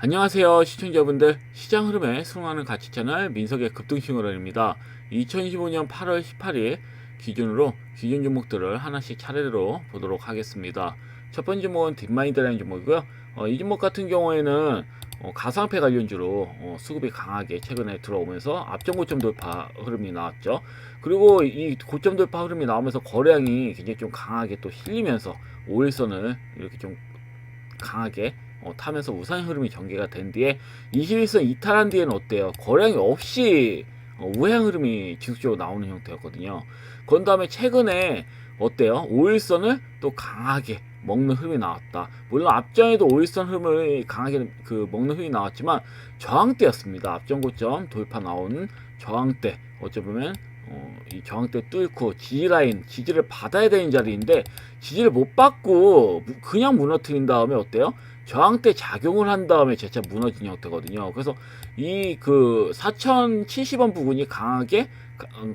안녕하세요 시청자분들, 시장 흐름에 순응하는 가치 채널 민석의 급등신호론입니다. 2025년 8월 18일 기준으로 기준 종목들을 하나씩 차례로 보도록 하겠습니다. 첫 번째 종목은 딥마인드라는 종목이고요. 이 종목 같은 경우에는 가상화폐 관련주로 수급이 강하게 최근에 들어오면서 앞전 고점 돌파 흐름이 나왔죠. 그리고 이 고점 돌파 흐름이 나오면서 거래량이 굉장히 좀 강하게 또 실리면서 5일선을 이렇게 좀 강하게 타면서 우상 흐름이 전개가 된 뒤에 21선 이탈한 뒤에는 어때요? 거래량이 없이 우행 흐름이 지속적으로 나오는 형태였거든요. 그런 다음에 최근에 어때요? 5일선을 또 강하게 먹는 흐름이 나왔다. 물론 앞전에도 5일선 흐름을 강하게 먹는 흐름이 나왔지만 저항대였습니다. 앞전 고점 돌파 나오는 저항대. 어쩌면 이 저항대 뚫고 지지라인, 지지를 받아야 되는 자리인데 지지를 못 받고 그냥 무너뜨린 다음에 어때요? 저항대 작용을 한 다음에 재차 무너진 형태거든요. 그래서 이 4070원 부분이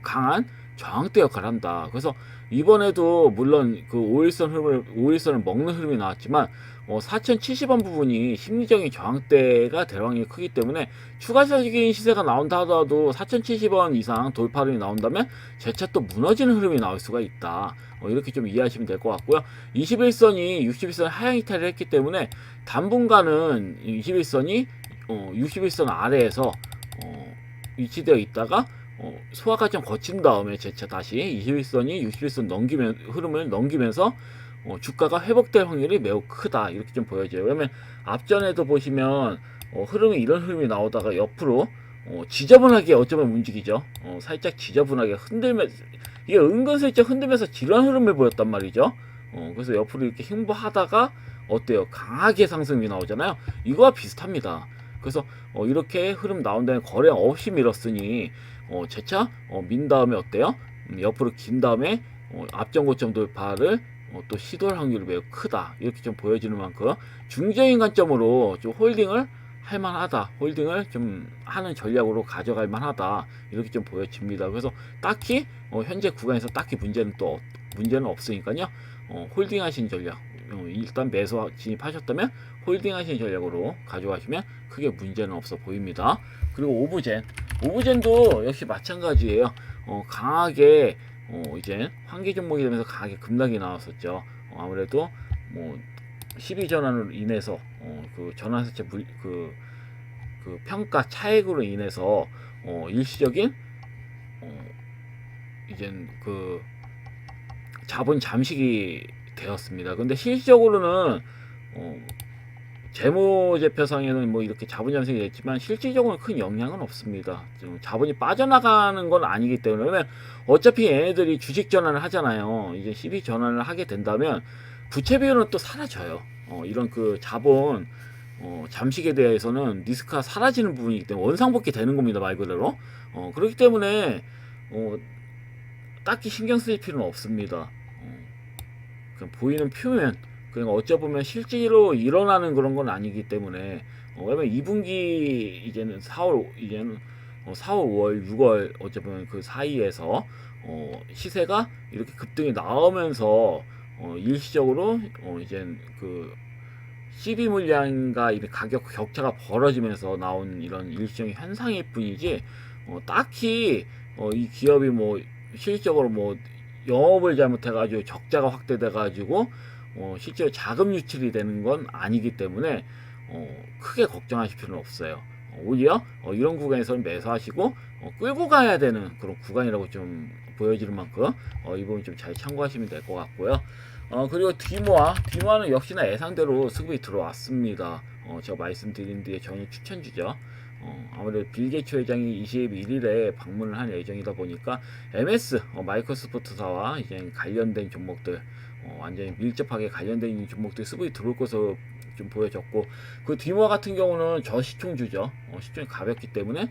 강한 저항대 역할을 한다. 그래서 이번에도 물론 5일선을 먹는 흐름이 나왔지만 4070원 부분이 심리적인 저항대가 될 확률이 크기 때문에 추가적인 시세가 나온다 하더라도 4070원 이상 돌파름이 나온다면 재차 또 무너지는 흐름이 나올 수가 있다. 이렇게 좀 이해하시면 될 것 같고요. 21선이 61선 하향 이탈을 했기 때문에 당분간은 21선이 61선 아래에서 위치되어 있다가 소화 과정 거친 다음에 재차 다시 21선이 61선 흐름을 넘기면서 주가가 회복될 확률이 매우 크다, 이렇게 좀 보여져요. 왜냐면 앞전에도 보시면 흐름이 이런 흐름이 나오다가 옆으로 지저분하게 어쩌면 움직이죠. 살짝 지저분하게 흔들면서, 이게 은근슬쩍 흔들면서 지루한 흐름을 보였단 말이죠. 그래서 옆으로 이렇게 횡보하다가 어때요? 강하게 상승이 나오잖아요. 이거와 비슷합니다. 그래서 이렇게 흐름 나온 다음에 거래 없이 밀었으니 재차 민 다음에 어때요? 옆으로 긴 다음에 앞전 고점 돌파를 또 시도할 확률이 매우 크다, 이렇게 좀 보여지는 만큼 중적인 관점으로 좀 홀딩을 할 만하다, 홀딩을 좀 하는 전략으로 가져갈 만하다, 이렇게 좀 보여집니다. 그래서 딱히 현재 구간에서 딱히 문제는 없으니까요. 홀딩 하신 전략, 일단 매수 진입하셨다면 홀딩 하신 전략으로 가져가시면 크게 문제는 없어 보입니다. 그리고 오브젠도 역시 마찬가지예요. 강하게 이제 환기 종목이 되면서 강하게 급락이 나왔었죠. 아무래도 뭐 12전환으로 인해서 전환사채 평가 차익으로 인해서 일시적인 이젠 자본 잠식이 되었습니다. 근데 실질적으로는 재무제표상에는 뭐 이렇게 자본 잠식이 됐지만 실질적으로는 큰 영향은 없습니다. 자본이 빠져나가는 건 아니기 때문에. 왜냐면 어차피 얘네들이 주식 전환을 하잖아요. 이제 12 전환을 하게 된다면 부채 비율은 또 사라져요. 이런 자본 잠식에 대해서는 리스크가 사라지는 부분이기 때문에 원상복귀 되는 겁니다, 말 그대로. 그렇기 때문에 딱히 신경 쓸 필요는 없습니다. 그냥 보이는 표면, 그러니까 어쩌보면 실제로 일어나는 그런 건 아니기 때문에 왜냐면 2분기 이제는 4월 5월 6월 어쩌보면 그 사이에서 시세가 이렇게 급등이 나오면서 일시적으로 이젠 CB 물량과 이 가격 격차가 벌어지면서 나온 이런 일시적인 현상일 뿐이지 딱히 이 기업이 뭐 실질적으로 뭐 영업을 잘못해가지고 적자가 확대돼가지고 실제로 자금 유출이 되는 건 아니기 때문에 크게 걱정하실 필요는 없어요. 오히려 이런 구간에서는 매수하시고 끌고 가야 되는 그런 구간이라고 좀 보여지는 만큼 이 부분 좀 잘 참고하시면 될 것 같고요. 그리고 디모아는 역시나 예상대로 수급이 들어왔습니다. 제가 말씀드린 뒤에 저는 추천주죠. 아무래도 빌 게이츠 회장이 21일에 방문을 한 예정이다 보니까 MS 마이크로소프트사와 이제 관련된 종목들, 완전히 밀접하게 관련된 종목들 수급이 들어올 것으로 좀 보여졌고, 그 디모아 같은 경우는 저시총주죠. 시총이 가볍기 때문에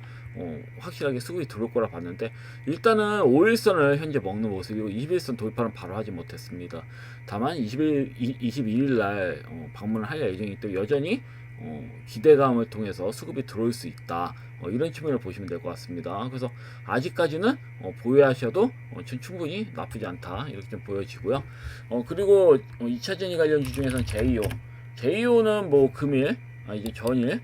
확실하게 수급이 들어올 거라 봤는데 일단은 5일선을 현재 먹는 모습이고 21선 돌파는 바로 하지 못했습니다. 다만 22일 날 방문을 할 예정이기 때문에 여전히 기대감을 통해서 수급이 들어올 수 있다, 이런 측면을 보시면 될 것 같습니다. 그래서 아직까지는 보유하셔도 충분히 나쁘지 않다, 이렇게 좀 보여지고요. 그리고 2차 전지 관련주 중에서는 제이오는 뭐 금일 이제 전일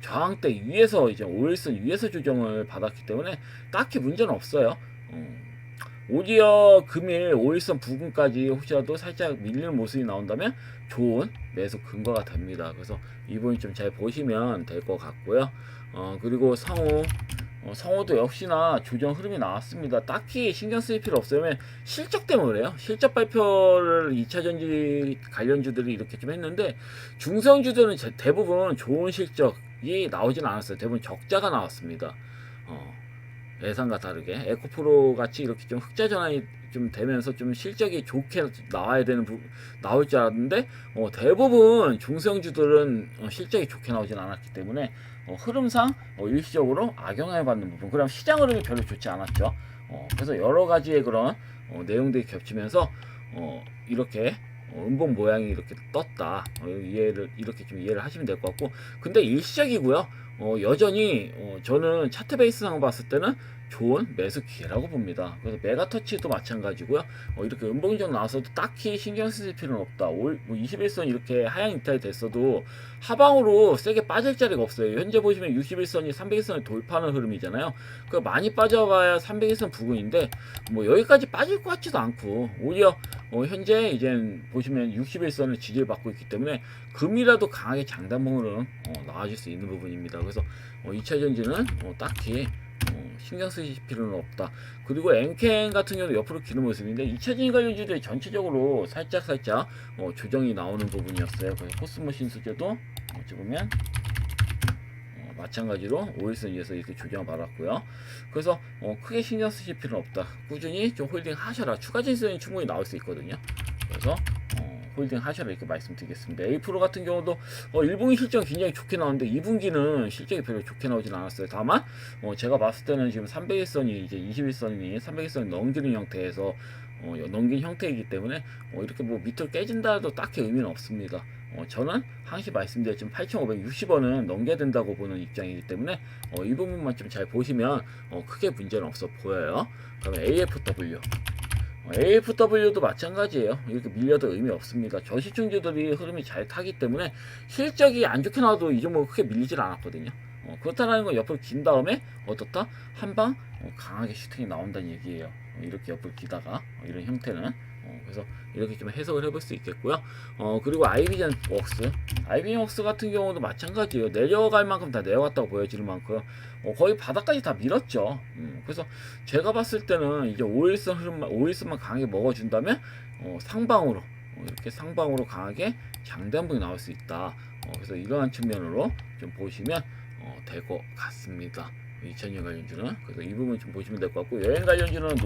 저항대 위에서 이제 5일선 위에서 조정을 받았기 때문에 딱히 문제는 없어요. 오히려 금일 5일선 부근까지 혹시라도 살짝 밀리는 모습이 나온다면 좋은 매수 근거가 됩니다. 그래서 이 부분 좀 잘 보시면 될 것 같고요. 그리고 성우도 역시나 조정 흐름이 나왔습니다. 딱히 신경 쓸 필요 없어요. 왜냐면 실적 때문에 그래요. 실적 발표를 2차전지 관련주들이 이렇게 좀 했는데 중성주들은 대부분 좋은 실적이 나오진 않았어요. 대부분 적자가 나왔습니다. 예상과 다르게 에코프로 같이 이렇게 좀 흑자 전환이 좀 되면서 좀 실적이 좋게 나와야 되는 나올 줄 알았는데 대부분 중성주들은 실적이 좋게 나오진 않았기 때문에 흐름상 일시적으로 악영향을 받는 부분, 그럼 시장 흐름이 별로 좋지 않았죠. 그래서 여러 가지의 그런 내용들이 겹치면서 이렇게 음봉 모양이 이렇게 떴다. 이렇게 좀 이해를 하시면 될 것 같고, 근데 일시적이고요. 여전히 저는 차트 베이스상 봤을 때는 좋은 매수 기회라고 봅니다. 그래서 메가터치도 마찬가지고요. 이렇게 음봉정 나와서도 딱히 신경 쓸 필요는 없다. 21선 이렇게 하향 이탈이 됐어도 하방으로 세게 빠질 자리가 없어요. 현재 보시면 61선이 301선을 돌파하는 흐름이잖아요. 그 많이 빠져봐야 301선 부근인데 뭐 여기까지 빠질 것 같지도 않고, 오히려 현재 이제 보시면 61선을 지지를 받고 있기 때문에 금이라도 강하게 장단봉으로 나와줄 수 있는 부분입니다. 그래서 2차전지는 딱히 신경 쓰실 필요는 없다. 그리고 엔캔 같은 경우도 옆으로 기는 모습인데 2차전지 관련주들이 전체적으로 살짝 조정이 나오는 부분이었어요. 그래서 코스모 신수제도 어찌 보면 마찬가지로 5일선 위에서 이렇게 조정을 받았고요. 그래서 크게 신경 쓰실 필요는 없다. 꾸준히 좀 홀딩 하셔라. 추가 진수는 충분히 나올 수 있거든요. 그래서 홀딩 하셔라 이렇게 말씀드리겠습니다. A 프로 같은 경우도 1분기 실적이 굉장히 좋게 나오는데 2분기는 실적이 별로 좋게 나오진 않았어요. 다만 제가 봤을 때는 지금 301선이 이제 21선이 301선이 넘기는 형태에서 넘긴 형태이기 때문에 이렇게 뭐 밑으로 깨진다 해도 딱히 의미는 없습니다. 저는 항시 말씀드렸지만 8,560원은 넘겨야 된다고 보는 입장이기 때문에 이 부분만 좀 잘 보시면 크게 문제는 없어 보여요. 그러면 AFW도 마찬가지예요. 이렇게 밀려도 의미 없습니다. 저시중주들이 흐름이 잘 타기 때문에 실적이 안 좋게 나와도 이 종목은 크게 밀리질 않았거든요. 그렇다는 건 옆으로 긴 다음에 어떻다? 한방 강하게 슈팅이 나온다는 얘기예요. 이렇게 옆으로 기다가 이런 형태는 그래서 이렇게 좀 해석을 해볼 수 있겠고요. 그리고 아이비젠웍스 같은 경우도 마찬가지예요. 내려갈 만큼 다 내려갔다고 보여지는 만큼 거의 바닥까지 다 밀었죠. 그래서 제가 봤을 때는 이제 5일선만 강하게 먹어준다면 상방으로 이렇게 상방으로 강하게 장단봉이 나올 수 있다. 그래서 이러한 측면으로 좀 보시면 될 것 같습니다. 2000년 관련주는. 그래서 이 부분 좀 보시면 될 것 같고, 여행 관련주는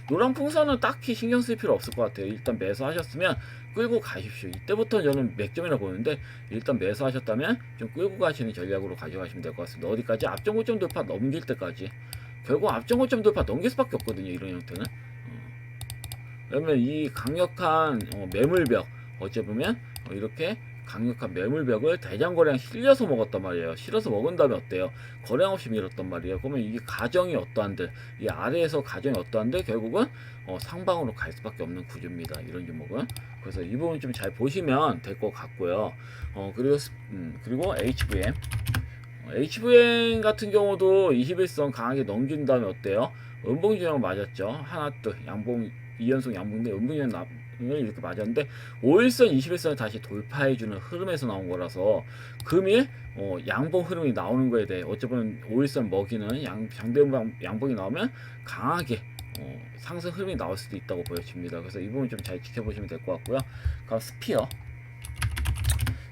노랑풍선은 딱히 신경 쓸 필요 없을 것 같아요. 일단 매수하셨으면 끌고 가십시오. 이때부터 저는 맥점이라고 보는데 일단 매수하셨다면 좀 끌고 가시는 전략으로 가져가시면 될 것 같습니다. 어디까지? 앞전고점 돌파 넘길 때까지. 결국 앞전고점 돌파 넘길 수밖에 없거든요, 이런 형태는. 그러면 이 강력한 매물벽, 어찌보면 이렇게 강력한 매물벽을 대장거래량 실려서 먹었단 말이에요. 실어서 먹은 다음에 어때요? 거래량 없이 밀었단 말이에요. 그러면 이게 가정이 어떠한들, 이 아래에서 가정이 어떠한데 결국은 상방으로 갈 수밖에 없는 구조입니다. 이런 종목은. 그래서 이 부분 좀 잘 보시면 될 것 같고요. 그리고 HVM 같은 경우도 21선 강하게 넘긴 다음에 어때요? 음봉주형 맞았죠. 하나 또 양봉 2연속 양봉인데 음봉주형 이렇게 맞았는데 5일선 21선을 다시 돌파해주는 흐름에서 나온 거라서 금일 양봉 흐름이 나오는 거에 대해 어쩌면 5일선 먹이는 장대음방 양봉이 나오면 강하게 상승 흐름이 나올 수도 있다고 보여집니다. 그래서 이 부분 좀 잘 지켜보시면 될 것 같고요. 그럼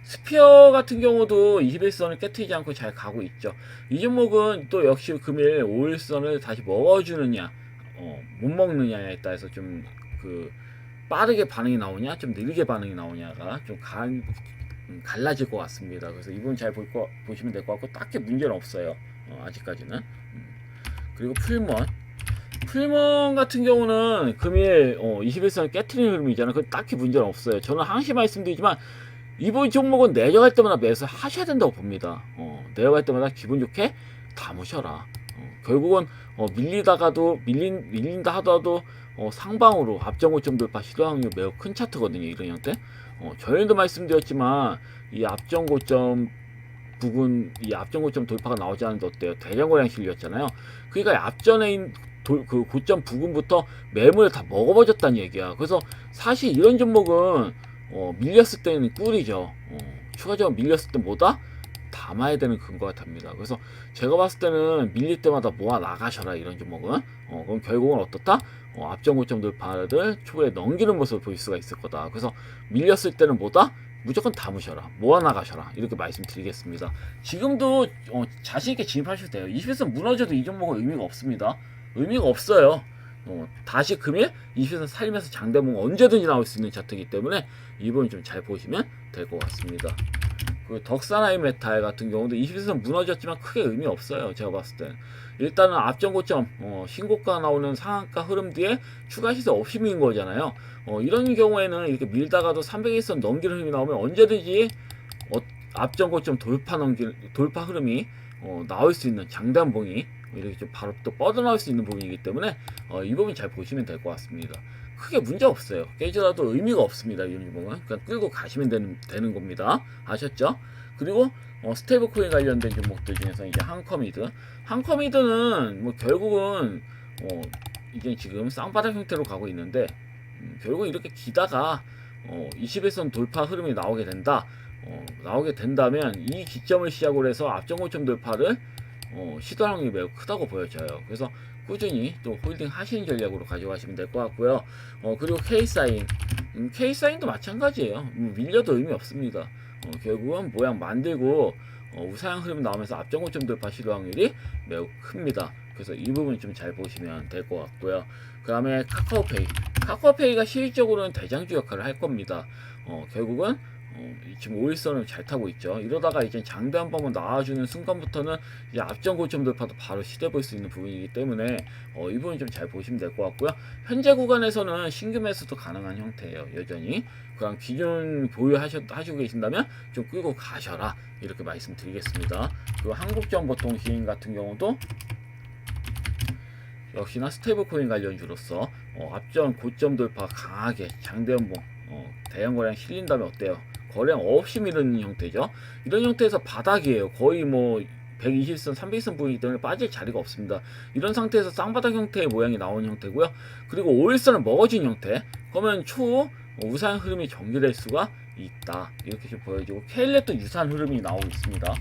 스피어 같은 경우도 21선을 깨트리지 않고 잘 가고 있죠. 이 종목은 또 역시 금일 5일선을 다시 먹어주느냐 못 먹느냐에 따라서 좀 빠르게 반응이 나오냐 좀 느리게 반응이 나오냐가 좀 갈라질 것 같습니다. 그래서 이 부분 잘 보시면 될 것 같고, 딱히 문제는 없어요. 아직까지는. 그리고 풀먼 같은 경우는 금일 21선을 깨트리는 흐름이잖아요. 그 딱히 문제는 없어요. 저는 항시 말씀드리지만 이번 종목은 내려갈 때마다 매수 하셔야 된다고 봅니다. 내려갈 때마다 기분 좋게 담으셔라. 결국은 밀린다 하더라도 상방으로 앞전고점 돌파 시도 확률 매우 큰 차트거든요. 이런 형태. 저희도 말씀드렸지만 이 앞전 고점 부근, 이 앞전 고점 돌파가 나오지 않는데 어때요? 대량거래량 실렸잖아요. 그러니까 앞전에 있는 그 고점 부근부터 매물을 다 먹어버렸다는 얘기야. 그래서 사실 이런 종목은 밀렸을 때는 꿀이죠. 추가적으로 밀렸을 때 뭐다? 담아야 되는 근거가 됩니다. 그래서 제가 봤을 때는 밀릴 때마다 모아 나가셔라 이런 종목은. 그럼 결국은 어떻다? 앞전 고점 돌파를 초에 넘기는 모습을 볼 수가 있을 거다. 그래서 밀렸을 때는 뭐다? 무조건 담으셔라, 모아 나가셔라 이렇게 말씀드리겠습니다. 지금도 자신 있게 진입하셔도 돼요. 21선 무너져도 이 종목은 의미가 없습니다. 의미가 없어요. 다시 금일 21선 살면서 장대봉 언제든지 나올 수 있는 차트이기 때문에 이 부분 좀 잘 보시면 될 것 같습니다. 그 덕산하이 메탈 같은 경우도 21선 무너졌지만 크게 의미 없어요. 제가 봤을 때는 일단은 앞전 고점 신고가 나오는 상한가 흐름 뒤에 추가 시세 없이 민 거잖아요. 이런 경우에는 이렇게 밀다가도 300일선 넘기는 흐름이 나오면 언제든지 앞전 고점 돌파 흐름이 나올 수 있는 장단봉이 이렇게 좀 바로 또 뻗어나올 수 있는 부분이기 때문에 이 부분 잘 보시면 될 것 같습니다. 크게 문제 없어요. 깨지라도 의미가 없습니다. 이 종목은 그냥 끌고 가시면 되는 겁니다. 아셨죠? 그리고 스테이블 코인 관련된 종목들 중에서 이제 한커미드는 뭐 결국은 이게 지금 쌍바닥 형태로 가고 있는데 결국 이렇게 기다가 21선 돌파 흐름이 나오게 된다면 이 기점을 시작으로 해서 앞전 고점 돌파를 시도할 확률이 매우 크다고 보여져요. 그래서 꾸준히 또 홀딩 하시는 전략으로 가져가시면 될 것 같고요. 그리고 K사인도 마찬가지예요. 밀려도 의미 없습니다. 결국은 모양 만들고 우상향 흐름이 나오면서 앞전 고점 돌파 시도 확률이 매우 큽니다. 그래서 이 부분 좀 잘 보시면 될 것 같고요. 그 다음에 카카오페이가 실질적으로는 대장주 역할을 할 겁니다. 결국은 지금 5일선을 잘 타고 있죠. 이러다가 이제 장대 한 번만 나와주는 순간부터는 이제 앞전 고점 돌파도 바로 시도해볼 수 있는 부분이기 때문에 이 부분 좀 잘 보시면 될 것 같고요. 현재 구간에서는 신규 매수도 가능한 형태예요. 여전히 그냥 기존 보유하시고 계신다면 좀 끌고 가셔라 이렇게 말씀드리겠습니다. 그리고 한국정보통신 같은 경우도 역시나 스테이블 코인 관련주로서 앞전 고점 돌파 강하게 장대연봉 대형 거래량 실린다면 어때요? 거래량 없이 미루는 형태죠. 이런 형태에서 바닥이에요. 거의 뭐 120선, 300선 부위이기 때문에 빠질 자리가 없습니다. 이런 상태에서 쌍바닥 형태의 모양이 나오는 형태고요. 그리고 5일선을 먹어준 형태. 그러면 추후 우상 흐름이 전개될 수가 있다. 이렇게 좀 보여지고 K랩도 유사한 흐름이 나오고 있습니다.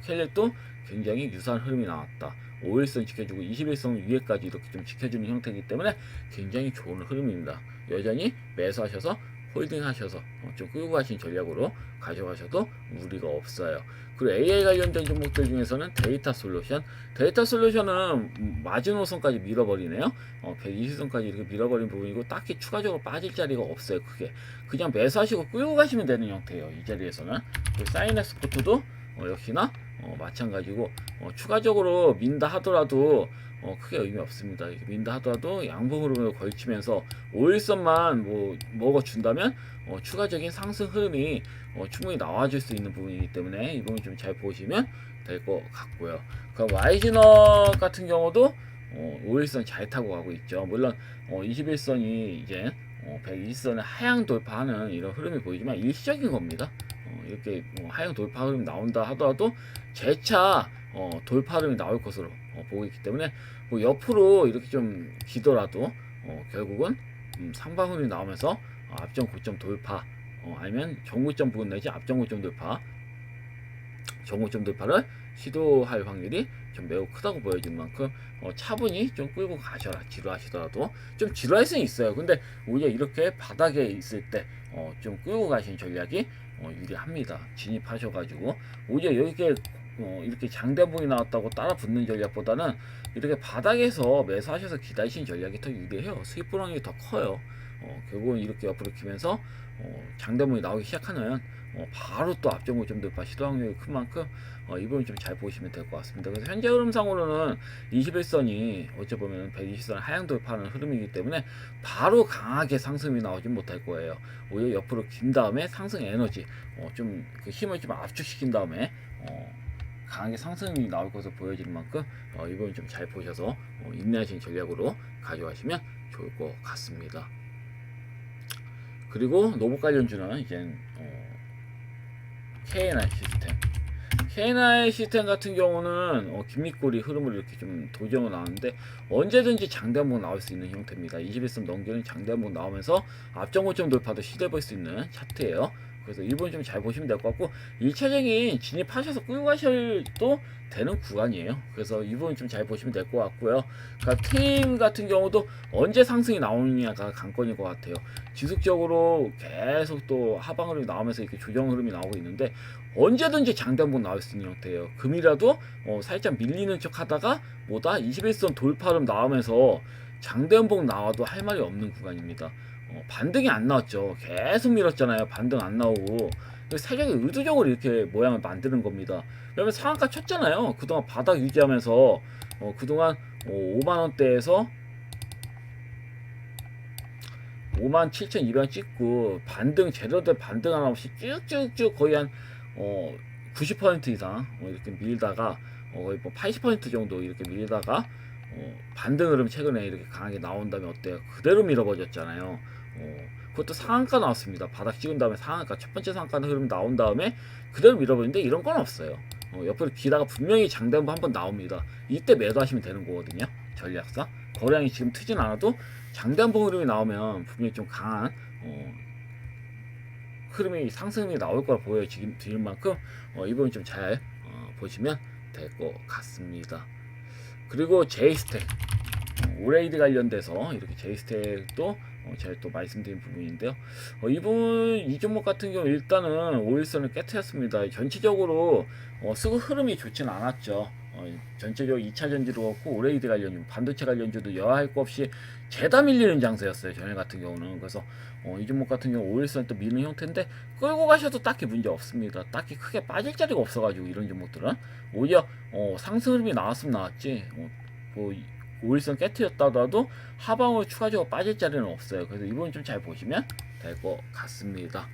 K랩도 굉장히 유사한 흐름이 나왔다. 5일선 지켜주고 21선 위에까지 이렇게 좀 지켜주는 형태이기 때문에 굉장히 좋은 흐름입니다. 여전히 매수하셔서 홀딩하셔서 좀 끌고 가신 전략으로 가져가셔도 무리가 없어요. 그리고 AI 관련된 종목들 중에서는 데이터 솔루션은 마지노선까지 밀어버리네요. 120선까지 이렇게 밀어버린 부분이고 딱히 추가적으로 빠질 자리가 없어요. 크게 그냥 매수하시고 끌고 가시면 되는 형태예요. 이 자리에서는. 사인엑스포트도 역시나 마찬가지고 추가적으로 민다 하더라도 크게 의미 없습니다. 민다 하더라도 양봉 흐름으로 걸치면서 5일선만 먹어준다면 추가적인 상승 흐름이 충분히 나와줄 수 있는 부분이기 때문에 이 부분 좀 잘 보시면 될 것 같고요. 그럼 YG너 같은 경우도 5일선 잘 타고 가고 있죠. 물론 21선이 이제 120선을 하향 돌파하는 이런 흐름이 보이지만 일시적인 겁니다. 이렇게 하향 돌파 흐름이 나온다 하더라도 재차 돌파 흐름이 나올 것으로 보고 있기 때문에 옆으로 이렇게 좀 기더라도 결국은 상방 흐름이 나오면서 앞전 고점 돌파 아니면 정고점 부근 내지 앞전 고점 돌파 정고점 돌파를 시도할 확률이 좀 매우 크다고 보여지는 만큼 차분히 좀 끌고 가셔라. 지루하시더라도 좀 지루할 수는 있어요. 근데 오히려 이렇게 바닥에 있을 때 좀 끌고 가시는 전략이 유리합니다. 진입하셔가지고 오히려 이렇게 장대봉이 나왔다고 따라 붙는 전략보다는 이렇게 바닥에서 매수하셔서 기다리시는 전략이 더 유리해요. 수익 불황이 더 커요. 결국은 이렇게 옆으로 키면서 장대봉이 나오기 시작하면 바로 또 앞전 고점 돌파 시도 확률이 큰 만큼 이 부분 좀 잘 보시면 될 것 같습니다. 그래서 현재 흐름상으로는 21선이 어찌 보면 120선 하향 돌파하는 흐름이기 때문에 바로 강하게 상승이 나오진 못할 거예요. 오히려 옆으로 긴 다음에 상승 에너지 좀 그 힘을 좀 압축시킨 다음에 강하게 상승이 나올 것으로 보여지는 만큼 이 부분 좀 잘 보셔서 인내하시는 전략으로 가져가시면 좋을 것 같습니다. 그리고 노복 관련주는 이제 K&I 시스템. K&I 시스템 같은 경우는 긴밀꼬리 흐름을 이렇게 좀 도정을 나오는데 언제든지 장대 한번 나올 수 있는 형태입니다. 21선 넘기는 장대 한번 나오면서 앞전 고점 돌파도 시도해볼 수 있는 차트예요. 그래서 일본 좀 잘 보시면 될 것 같고 1차적인 진입하셔서 끌고 가셔도 되는 구간이에요. 그래서 이번 좀 잘 보시면 될 것 같고요. 그러니까 팀 같은 경우도 언제 상승이 나오느냐가 관건일 것 같아요. 지속적으로 계속 또 하방 흐름이 나오면서 이렇게 조정 흐름이 나오고 있는데 언제든지 장대 한번 나올 수 있는 형태예요. 금이라도 살짝 밀리는 척 하다가 뭐다 21선 돌파 흐름 나오면서 장대 한번 나와도 할 말이 없는 구간입니다. 반등이 안 나왔죠. 계속 밀었잖아요. 반등 안 나오고 세력이 의도적으로 이렇게 모양을 만드는 겁니다. 왜냐면 상한가 쳤잖아요. 그동안 바닥 유지하면서 그동안 5만원대에서 57,200원 찍고 반등 제대로 된 반등 하나 없이 쭉쭉쭉 거의 한 90% 이상 이렇게 밀다가 거의 뭐 80% 정도 이렇게 밀다가 반등 흐름 최근에 이렇게 강하게 나온 다음에 어때요? 그대로 밀어버렸잖아요. 그것도 상한가 나왔습니다. 바닥 찍은 다음에 상한가 첫 번째 상한가 흐름 나온 다음에 그대로 밀어버리는데 이런 건 없어요. 옆으로 기다가 분명히 장대한부 한번 나옵니다. 이때 매도하시면 되는 거거든요. 전략상 거래량이 지금 트진 않아도 장대한부 흐름이 나오면 분명히 좀 강한 흐름이 상승이 나올 거라 보여질 만큼 이번 좀 잘 보시면 될 것 같습니다. 그리고 제이스텍 오레이드 관련돼서 이렇게 제이스텍도 제가 또 말씀드린 부분인데요. 이 종목 같은 경우 일단은 5일선을 깨트렸습니다. 전체적으로 수급 흐름이 좋지는 않았죠. 전체적으로 2차 전지도 그렇고 오레이드 관련주, 반도체 관련주도 여할 것 없이 죄다 밀리는 장세였어요. 전일 같은 경우는. 그래서 이 종목 같은 경우 5일선 또 미는 형태인데 끌고 가셔도 딱히 문제 없습니다. 딱히 크게 빠질 자리가 없어가지고 이런 종목들은 오히려 상승 흐름이 나왔으면 나왔지 5일선 깨트렸다도 하방으로 추가적으로 빠질 자리는 없어요. 그래서 이번 좀 잘 보시면 될 것 같습니다.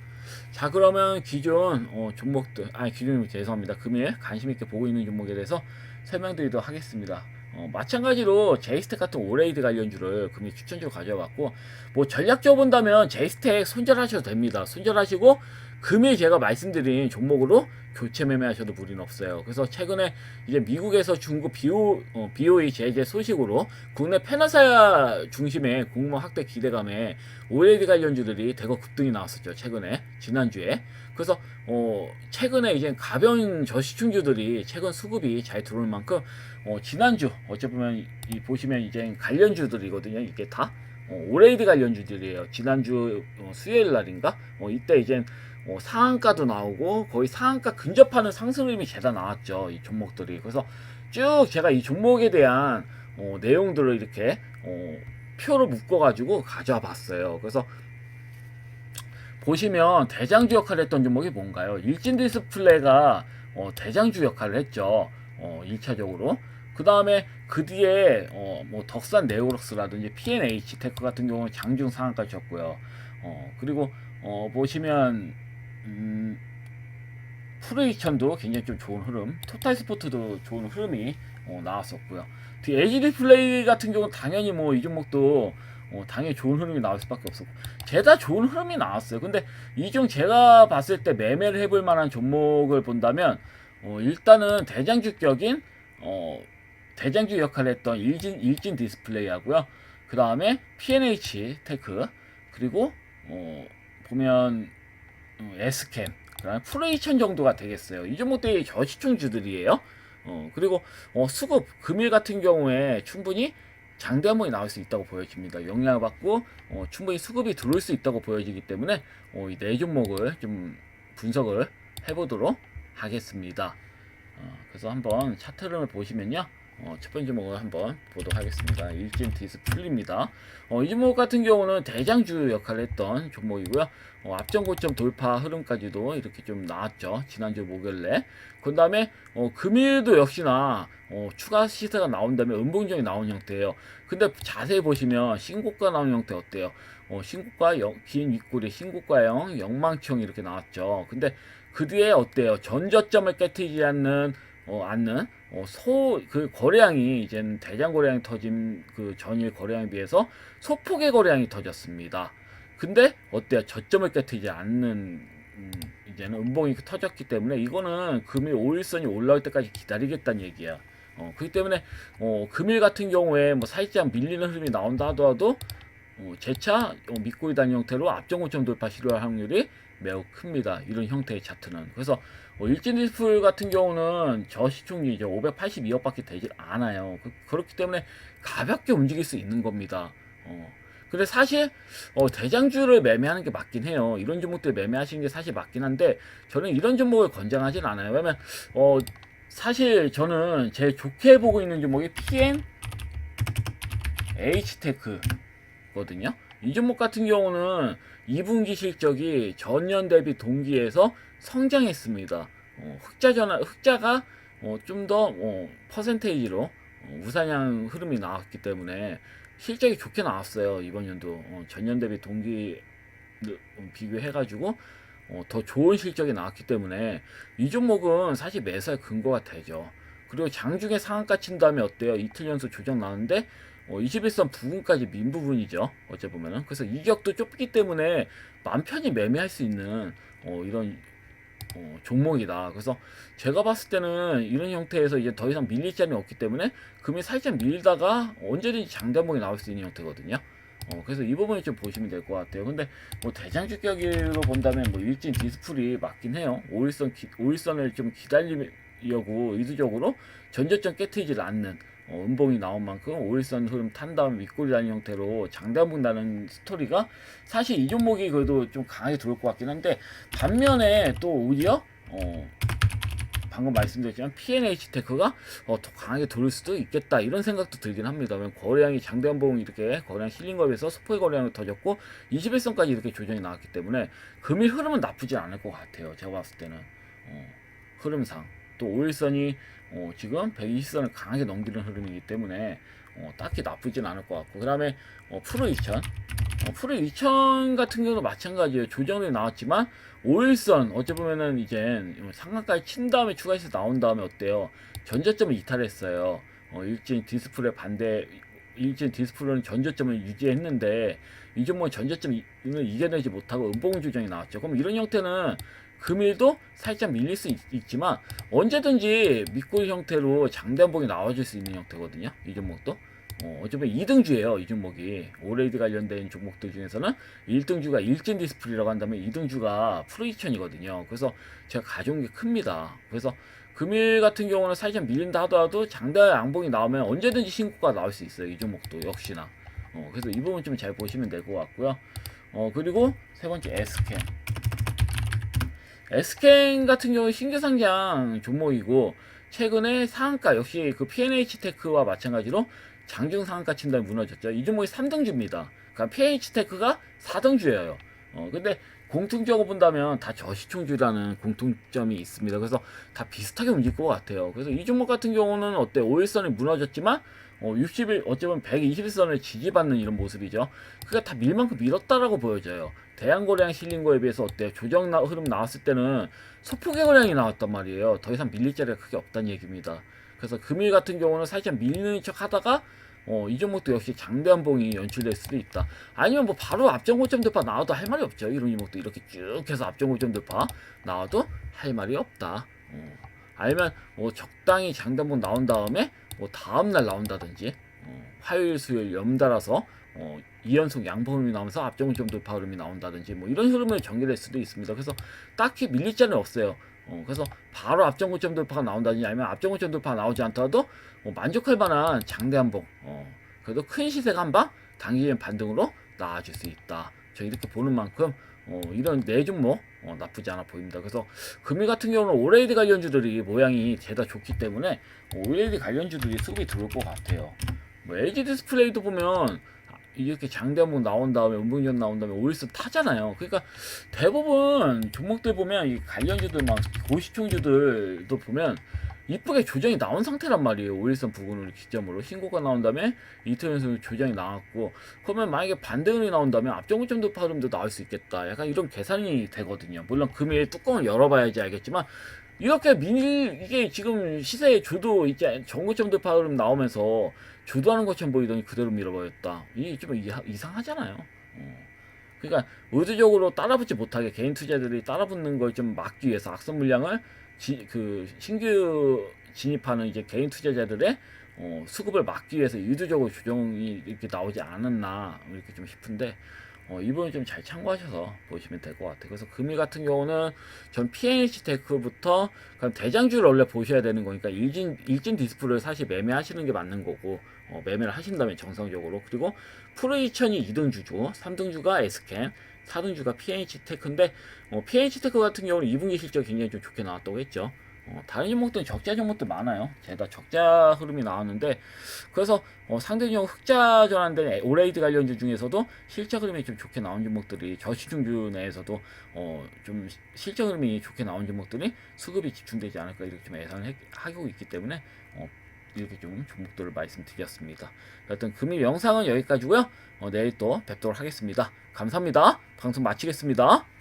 자, 그러면 기존 종목들, 기존 죄송합니다. 금일 관심 있게 보고 있는 종목에 대해서 설명드리도록 하겠습니다. 마찬가지로 제이스텍 같은 오레이드 관련주를 금일 추천주로 가져왔고, 뭐 전략적으로 본다면 제이스텍 손절하셔도 됩니다. 손절하시고 금일 제가 말씀드린 종목으로 교체 매매하셔도 무리는 없어요. 그래서 최근에 이제 미국에서 중국 BOE 제재 소식으로 국내 패널사 중심의 공모 확대 기대감에 오레이드 관련주들이 대거 급등이 나왔었죠. 최근에 지난주에. 그래서 최근에 이제 가벼운 저시중주들이 최근 수급이 잘 들어올 만큼 지난주 어찌 보면 보시면 이제 관련주들이거든요. 이게 다 오레이드 관련주들이에요. 지난주 수요일 날인가 이때 이제 상한가도 나오고 거의 상한가 근접하는 상승 흐름이 죄다 나왔죠. 이 종목들이. 그래서 쭉 제가 이 종목에 대한 내용들을 이렇게 표로 묶어가지고 가져와 봤어요. 그래서 보시면 대장주 역할을 했던 종목이 뭔가요? 일진 디스플레이가 대장주 역할을 했죠. 1차적으로. 그 다음에 그 뒤에 뭐 덕산 네오록스라든지 P&H 테크 같은 경우는 장중 상한가 쳤고요. 그리고 보시면 프로이천도 굉장히 좀 좋은 흐름, 토탈스포트도 좋은 흐름이 나왔었고요. LG 디스플레이 같은 경우는 당연히 뭐 이 종목도 당연히 좋은 흐름이 나올 수밖에 없었고 죄다 좋은 흐름이 나왔어요. 근데 이 중 제가 봤을 때 매매를 해볼 만한 종목을 본다면 일단은 대장주격인 대장주 역할을 했던 일진 디스플레이하고요. 그 다음에 P&H 테크 그리고 보면 S캠 그다음에 프로이천 정도가 되겠어요. 이 종목들이 저시총주들이에요. 그리고 수급 금일 같은 경우에 충분히 장대 한번이 나올 수 있다고 보여집니다. 영향을 받고 충분히 수급이 들어올 수 있다고 보여지기 때문에 이 네 종목을 좀 분석을 해보도록 하겠습니다. 그래서 한번 차트 흐름을 보시면요. 첫 번째 종목을 한번 보도록 하겠습니다. 일진 디스플레이입니다. 이 종목 같은 경우는 대장주 역할을 했던 종목이고요. 앞전 고점 돌파 흐름까지도 이렇게 좀 나왔죠. 지난주 목요일에. 그 다음에 금일도 역시나 추가 시세가 나온 다음에 음봉정이 나온 형태예요. 근데 자세히 보시면 신고가 나온 형태 어때요? 신고가 긴 윗꼬리 신고가형 영망청 이렇게 나왔죠. 근데 그 뒤에 어때요? 전저점을 깨트리지 않는 그 거래량이 이젠 대장 거래량이 터진 그 전일 거래량에 비해서 소폭의 거래량이 터졌습니다. 근데 어때요? 저점을 깨트리지 않는 이제는 음봉이 터졌기 때문에 이거는 금일 5일선이 올라올 때까지 기다리겠다는 얘기야. 그렇기 때문에 금일 같은 경우에 뭐 살짝 밀리는 흐름이 나온다 하더라도 재차 믿고 있다는 형태로 앞전 고점 돌파 시도할 확률이 매우 큽니다. 이런 형태의 차트는. 그래서 일진 디스플 같은 경우는 저시총이 이제 582억밖에 되질 않아요. 그렇기 때문에 가볍게 움직일 수 있는 겁니다. 근데 사실 대장주를 매매하는 게 맞긴 해요. 이런 종목들 매매하시는 게 사실 맞긴 한데 저는 이런 종목을 권장하진 않아요. 왜냐면 사실 저는 제일 좋게 보고 있는 종목이 PN H테크거든요. 이 종목 같은 경우는 2분기 실적이 전년 대비 동기에서 성장했습니다. 흑자가 좀 더 퍼센테이지로 우상향 흐름이 나왔기 때문에 실적이 좋게 나왔어요. 이번 연도 전년 대비 동기 비교해가지고 더 좋은 실적이 나왔기 때문에 이 종목은 사실 매수할 근거가 되죠. 그리고 장중에 상한가 친 다음에 어때요? 이틀 연속 조정 나왔는데 21선 부근까지 민 부분이죠. 어째 보면은. 그래서 이격도 좁기 때문에 맘 편히 매매할 수 있는 이런 종목이다. 그래서 제가 봤을 때는 이런 형태에서 이제 더 이상 밀릴 자리는 없기 때문에 금이 살짝 밀다가 언제든지 장단봉이 나올 수 있는 형태거든요. 그래서 이 부분을 좀 보시면 될 것 같아요. 근데 뭐 대장주격으로 본다면 뭐 일진 디스플이 맞긴 해요. 5일선을 좀 기다리려고 의도적으로 전저점 깨트리질 않는 음봉이 나온 만큼 5일선 흐름 탄 다음 윗골이 다는 형태로 장단봉 나는 스토리가 사실 이 종목이 그래도 좀 강하게 들어올 것 같긴 한데 반면에 또 오히려 방금 말씀드렸지만 PNH테크가 더 강하게 돌릴 수도 있겠다 이런 생각도 들긴 합니다. 왜냐면 거래량이 장단봉 이렇게 거래량 실린 거에 비해서 스포의 거래량이 터졌고 21선까지 이렇게 조정이 나왔기 때문에 금일 흐름은 나쁘지 않을 것 같아요. 제가 봤을 때는 흐름상 또 5일선이 지금 120선을 강하게 넘기는 흐름이기 때문에 딱히 나쁘진 않을 것 같고 그 다음에 프로 2000 프로 2000 같은 경우도 마찬가지예요. 조정이 나왔지만 5일선 어찌 보면은 이제 상한가에 친 다음에 추가해서 나온 다음에 어때요? 전저점을 이탈했어요. 일진 디스플레이는 전저점을 유지했는데 이 종목은 전저점을 이겨내지 못하고 음봉 조정이 나왔죠. 그럼 이런 형태는 금일도 살짝 밀릴 수 있지만 언제든지 밑골 형태로 장단봉이 나와줄 수 있는 형태거든요. 이 종목도. 어쩌면 2등주예요. 이 종목이. 오레이드 관련된 종목들 중에서는 1등주가 일진 디스플레이라고 한다면 2등주가 프로2000이거든요. 그래서 제가 가져온 게 큽니다. 그래서 금일 같은 경우는 살짝 밀린다 하더라도 장대 양봉이 나오면 언제든지 신고가 나올 수 있어요. 이 종목도 역시나. 그래서 이 부분 좀 잘 보시면 될 것 같고요. 그리고 세 번째 S캔. S캔 같은 경우 신규 상장 종목이고 최근에 상한가 역시 그 PNH테크와 마찬가지로 장중 상한가 친 다음에 무너졌죠. 이 종목이 3등주입니다. 그러니까 PNH테크가 4등주예요. 근데 공통적으로 본다면 다 저시총주라는 공통점이 있습니다. 그래서 다 비슷하게 움직일 것 같아요. 그래서 이 종목 같은 경우는 어때? 5일선이 무너졌지만 60일 어쩌면 121선을 지지받는 이런 모습이죠. 그게 다 밀만큼 밀었다라고 보여져요. 대양거래량 실린 거에 비해서 어때요? 흐름 나왔을 때는 소폭의 거량이 나왔단 말이에요. 더 이상 밀릴 자리가 크게 없다는 얘기입니다. 그래서 금일 같은 경우는 살짝 밀리는 척 하다가 이 종목도 역시 장대한봉이 연출될 수도 있다. 아니면 뭐 바로 앞전 고점 돌파 나와도 할 말이 없죠. 이런 종목도 이렇게 쭉 해서 앞전 고점 돌파 나와도 할 말이 없다. 아니면 뭐 적당히 장단봉 나온 다음에 뭐 다음날 나온다든지 화요일 수요일 연달아서 2연속 양봉 흐름이 나오면서 앞전 고점 돌파 흐름이 나온다든지 뭐 이런 흐름을 전개될 수도 있습니다. 그래서 딱히 밀릴 자는 없어요. 그래서 바로 앞전 고점 돌파가 나온다든지 아니면 앞전 고점 돌파가 나오지 않더라도 만족할 만한 장대 한봉 그래도 큰 시세가 한방 단기적인 반등으로 나와줄 수 있다. 저 이렇게 보는 만큼 이런 네 종목 나쁘지 않아 보입니다. 그래서 금일 같은 경우는 오레이드 관련주들이 모양이 죄다 좋기 때문에 오레이드 관련주들이 수급이 들어올 것 같아요. 뭐 LG 디스플레이도 보면 이렇게 장대 한번 나온 다음에 음봉전 나온 다음에 5일선 타잖아요. 그러니까 대부분 종목들 보면 이 관련주들 막 고시총주들도 보면 이쁘게 조정이 나온 상태란 말이에요. 5일선 부근을 기점으로 신고가 나온 다음에 이틀 연속 조정이 나왔고 그러면 만약에 반등이 나온다면 앞전고점 돌파 흐름도 나올 수 있겠다. 약간 이런 계산이 되거든요. 물론 금일 뚜껑을 열어봐야지 알겠지만 이렇게 이게 지금 시세의 주도 이제 전고점 돌파 흐름 나오면서 주도하는 것처럼 보이더니 그대로 밀어버렸다. 이게 좀 이상하잖아요. 그러니까 의도적으로 따라붙지 못하게 개인 투자들이 따라붙는 걸 좀 막기 위해서 악성 물량을 신규 진입하는 이제 개인 투자자들의 수급을 막기 위해서 의도적으로 조정이 이렇게 나오지 않았나 이렇게 좀 싶은데 이번에 좀 잘 참고하셔서 보시면 될 것 같아요. 그래서 금일 같은 경우는 전 PNC 테크부터 그럼 대장주를 원래 보셔야 되는 거니까 일진 디스플레이를 사실 매매하시는 게 맞는 거고 매매를 하신다면 정상적으로. 그리고 프로이천이 2등주죠. 3등주가 S캠, 4등주가 PNC 테크인데 PNC 테크 같은 경우는 2분기 실적 굉장히 좀 좋게 나왔다고 했죠. 다른 종목들은 적자 종목들 많아요. 제가 적자 흐름이 나왔는데 그래서 상대적으로 흑자 전환된 오레이드 관련주 중에서도 실적 흐름이 좀 좋게 나온 종목들이 저시중주 내에서도 좀 실적 흐름이 좋게 나온 종목들이 수급이 집중되지 않을까 이렇게 좀 예상을 하고 있기 때문에 이렇게 좀 종목들을 말씀드렸습니다. 하여튼 금일 영상은 여기까지고요. 내일 또 뵙도록 하겠습니다. 감사합니다. 방송 마치겠습니다.